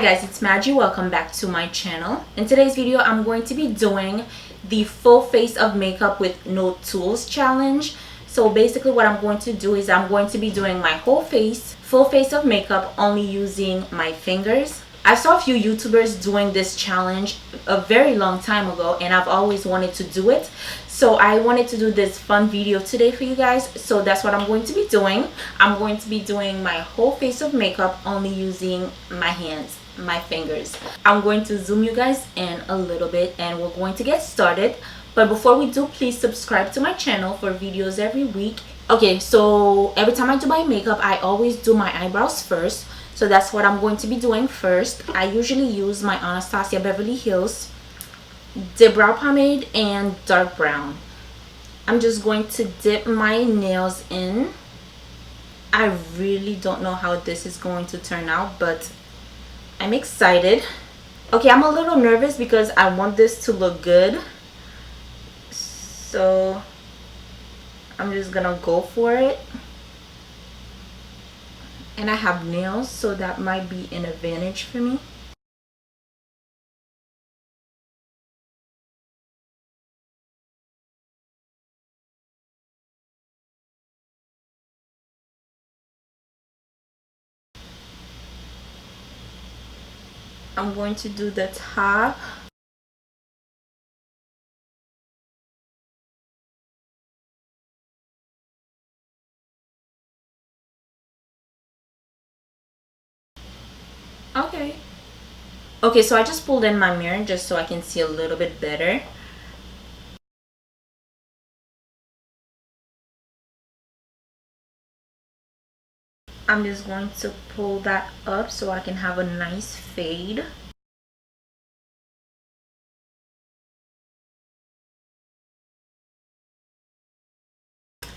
guys, it's Maggie. Welcome back to my channel. In today's video, I'm going to be doing the full face of makeup with no tools challenge. So basically what I'm going to do is I'm going to be doing my whole face, full face of makeup, only using my fingers. I saw a few YouTubers doing this challenge a very long time ago and I've always wanted to do it. So I wanted to do this fun video today for you guys. So that's what I'm going to be doing. I'm going to be doing my whole face of makeup only using my hands, my fingers. I'm going to zoom you guys in a little bit and we're going to get started. But before we do, please subscribe to my channel for videos every week. Okay, so every time I do my makeup, I always do my eyebrows first. So that's what I'm going to be doing first. I usually use my Anastasia Beverly Hills Dip Brow Pomade and dark brown. I'm just going to dip my nails in. I really don't know how this is going to turn out, but I'm excited. Okay, I'm a little nervous because I want this to look good. So I'm just gonna go for it. And I have nails, so that might be an advantage for me. I'm going to do the top. Okay, so I just pulled in my mirror just so I can see a little bit better. I'm just going to pull that up so I can have a nice fade.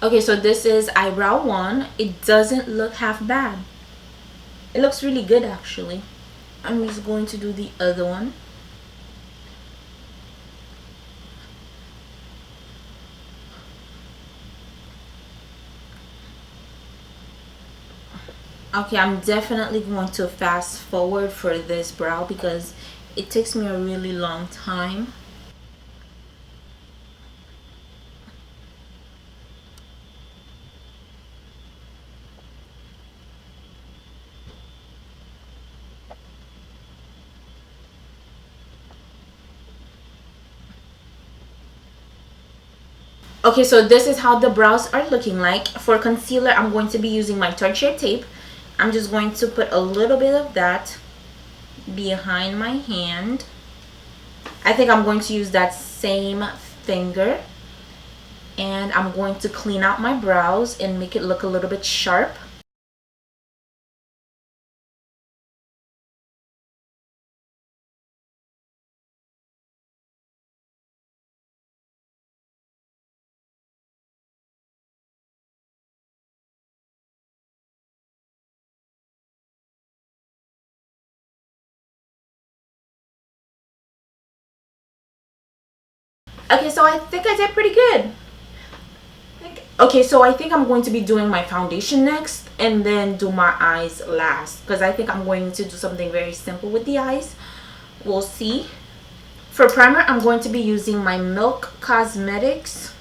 Okay, so this is eyebrow 1. It doesn't look half bad. It looks really good actually. I'm just going to do the other one. Okay, I'm definitely going to fast forward for this brow because it takes me a really long time. Okay, so this is how the brows are looking like. For concealer, I'm going to be using my Tarte Shape Tape. I'm just going to put a little bit of that behind my hand. I think I'm going to use that same finger. And I'm going to clean out my brows and make it look a little bit sharp. Okay, so I think I did pretty good. Okay, so I think I'm going to be doing my foundation next and then do my eyes last because I think I'm going to do something very simple with the eyes. We'll see. For primer, I'm going to be using my Milk Cosmetics,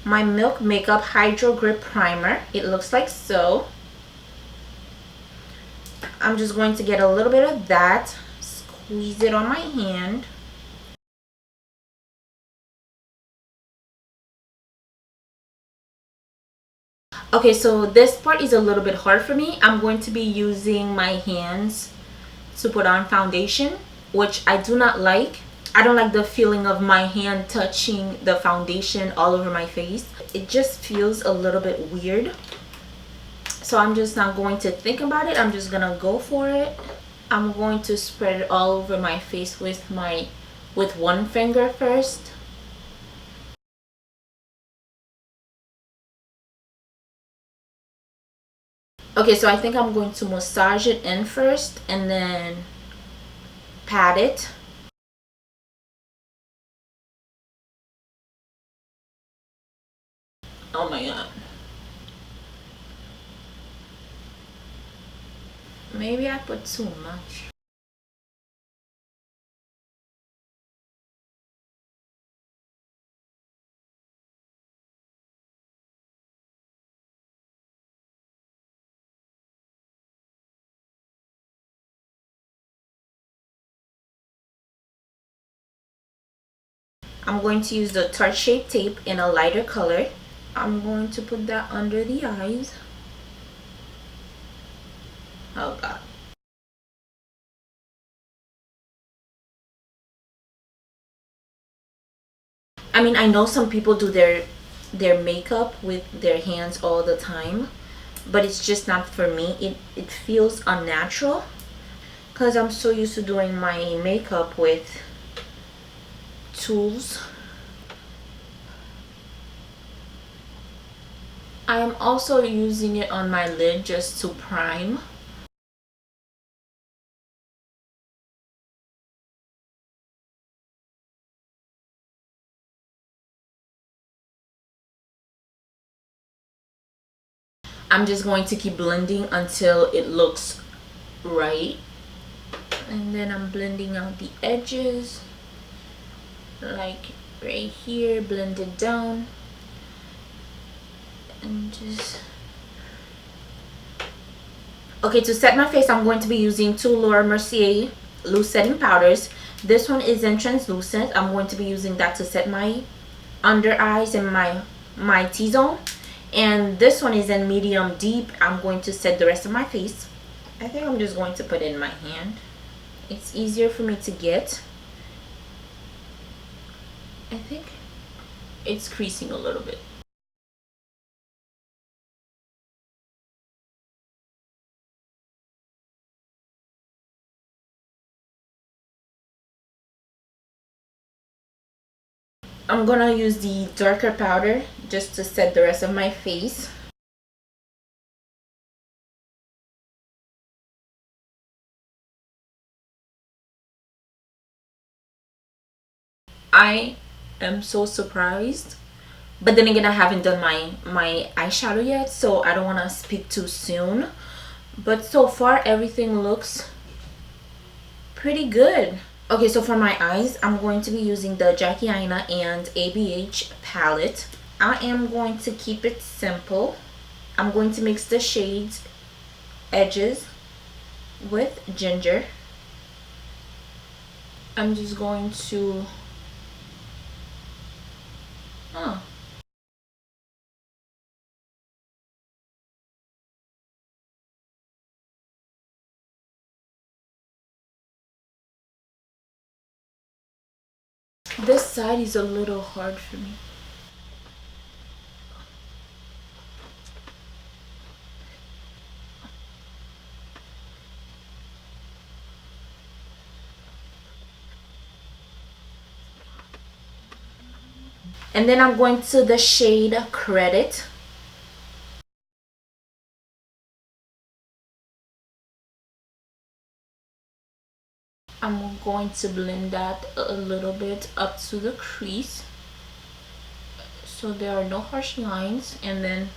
my Milk Makeup Hydro Grip Primer. It looks like so. I'm just going to get a little bit of that, squeeze it on my hand. Okay, so this part is a little bit hard for me. I'm going to be using my hands to put on foundation, which I do not like. I don't like the feeling of my hand touching the foundation all over my face. It just feels a little bit weird. So I'm just not going to think about it. I'm just gonna go for it. I'm going to spread it all over my face with one finger first. Okay, so I think I'm going to massage it in first and then pat it. Oh my god. Maybe I put too much. I'm going to use the Tarte Shape Tape in a lighter color. I'm going to put that under the eyes. Oh god. I mean, I know some people do their makeup with their hands all the time, but it's just not for me. It feels unnatural because I'm so used to doing my makeup with tools. I'm also using it on my lid just to prime. I'm just going to keep blending until it looks right. And then I'm blending out the edges, like right here, blend it down. And just... Okay, to set my face, I'm going to be using two Laura Mercier loose setting powders. This one is in translucent. I'm going to be using that to set my under eyes and my T-zone. And this one is in medium deep. I'm going to set the rest of my face. I think I'm just going to put it in my hand. It's easier for me to get. I think it's creasing a little bit. I'm gonna use the darker powder just to set the rest of my face. I am so surprised, but then again, I haven't done my eyeshadow yet, so I don't want to speak too soon. But so far everything looks pretty good. Okay, so for my eyes, I'm going to be using the Jackie Aina and ABH palette. I am going to keep it simple. I'm going to mix the shades Edges with Ginger. I'm just going to... Oh. This side is a little hard for me. And then I'm going to the shade Credit. I'm going to blend that a little bit up to the crease so there are no harsh lines, and then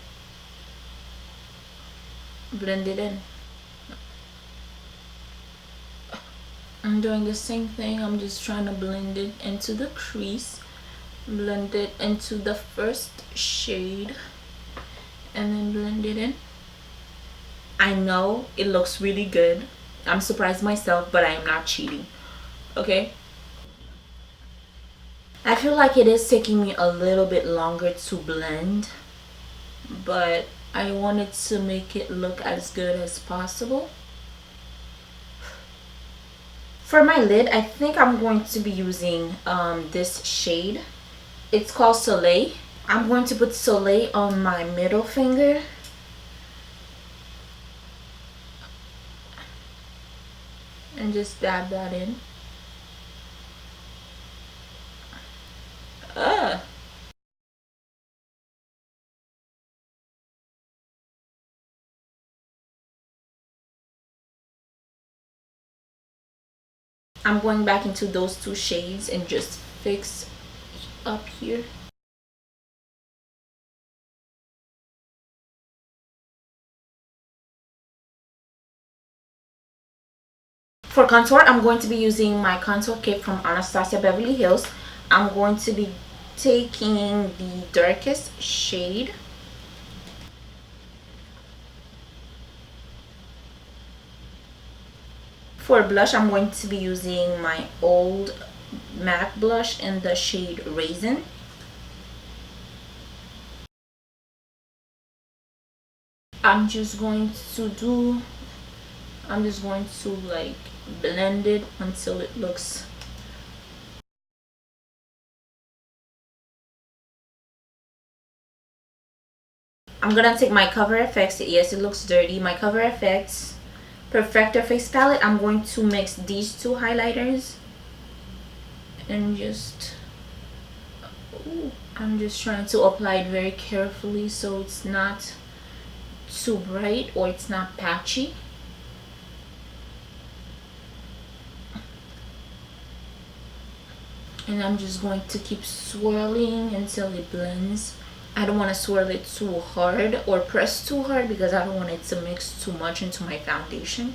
blend it in. I'm doing the same thing. I'm just trying to blend it into the crease, blend it into the first shade, and then blend it in. I know it looks really good. I'm surprised myself, but I am not cheating. Okay, I feel like it is taking me a little bit longer to blend, but I wanted to make it look as good as possible. For my lid, I think I'm going to be using this shade. It's called Soleil. I'm going to put Soleil on my middle finger. And just dab that in. I'm going back into those two shades and just fix up here. For contour, I'm going to be using my contour kit from Anastasia Beverly Hills. I'm going to be taking the darkest shade. For blush, I'm going to be using my old MAC blush in the shade Raisin. I'm just going to like blend it until it looks. I'm gonna take my Cover FX, yes it looks dirty, my Cover FX Perfector face palette. I'm going to mix these two highlighters and just, I'm just trying to apply it very carefully so it's not too bright or it's not patchy. And I'm just going to keep swirling until it blends. I don't want to swirl it too hard or press too hard because I don't want it to mix too much into my foundation.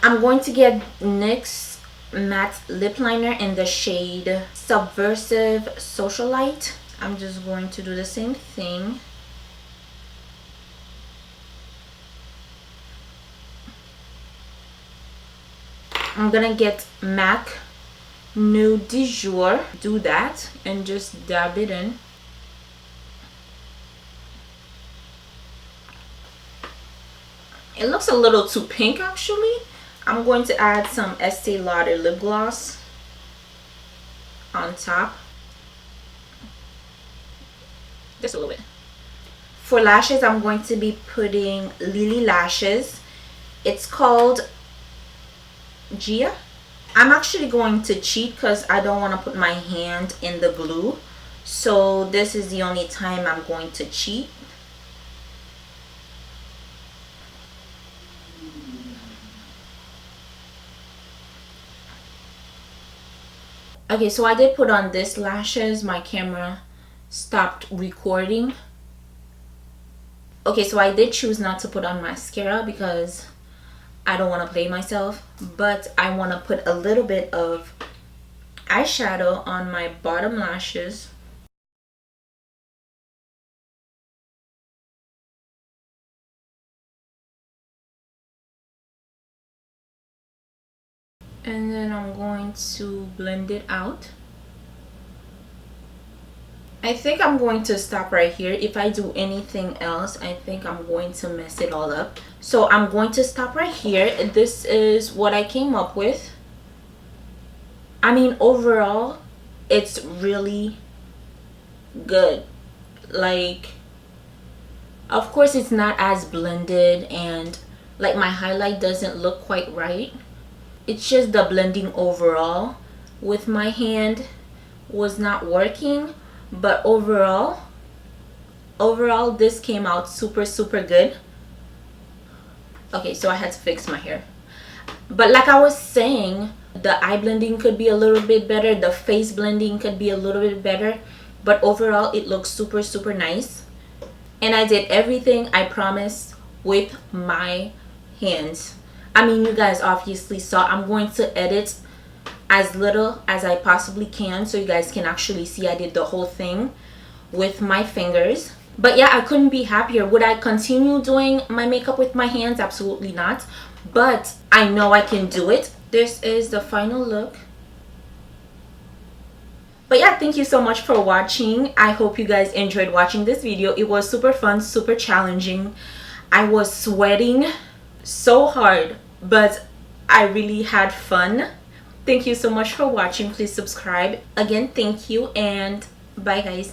I'm going to get NYX matte lip liner in the shade Subversive Socialite. I'm just going to do the same thing. I'm gonna get MAC Nude du Jour, do that and just dab it in. It looks a little too pink actually. I'm going to add some Estee Lauder lip gloss on top, just a little bit. For lashes, I'm going to be putting Lily Lashes. It's called Gia. I'm actually going to cheat because I don't want to put my hand in the glue, so this is the only time I'm going to cheat. Okay, so I did put on this lashes. My camera stopped recording. Okay, so I did choose not to put on mascara because I don't want to play myself, but I want to put a little bit of eyeshadow on my bottom lashes. And then I'm going to blend it out. I think I'm going to stop right here. If I do anything else, I think I'm going to mess it all up. So I'm going to stop right here. This is what I came up with. I mean, overall, it's really good. Like, of course, it's not as blended and like my highlight doesn't look quite right. It's just the blending overall with my hand was not working, but overall this came out super good. Okay, so I had to fix my hair, but like I was saying, the eye blending could be a little bit better, the face blending could be a little bit better, but overall it looks super nice. And I did everything I promised with my hands. I mean, you guys obviously saw. I'm going to edit as little as I possibly can so you guys can actually see I did the whole thing with my fingers. But yeah, I couldn't be happier. Would I continue doing my makeup with my hands? Absolutely not. But I know I can do it. This is the final look. But yeah, thank you so much for watching. I hope you guys enjoyed watching this video. It was super fun, super challenging. I was sweating so hard, but I really had fun. Thank you so much for watching. Please subscribe. Again, thank you and bye guys.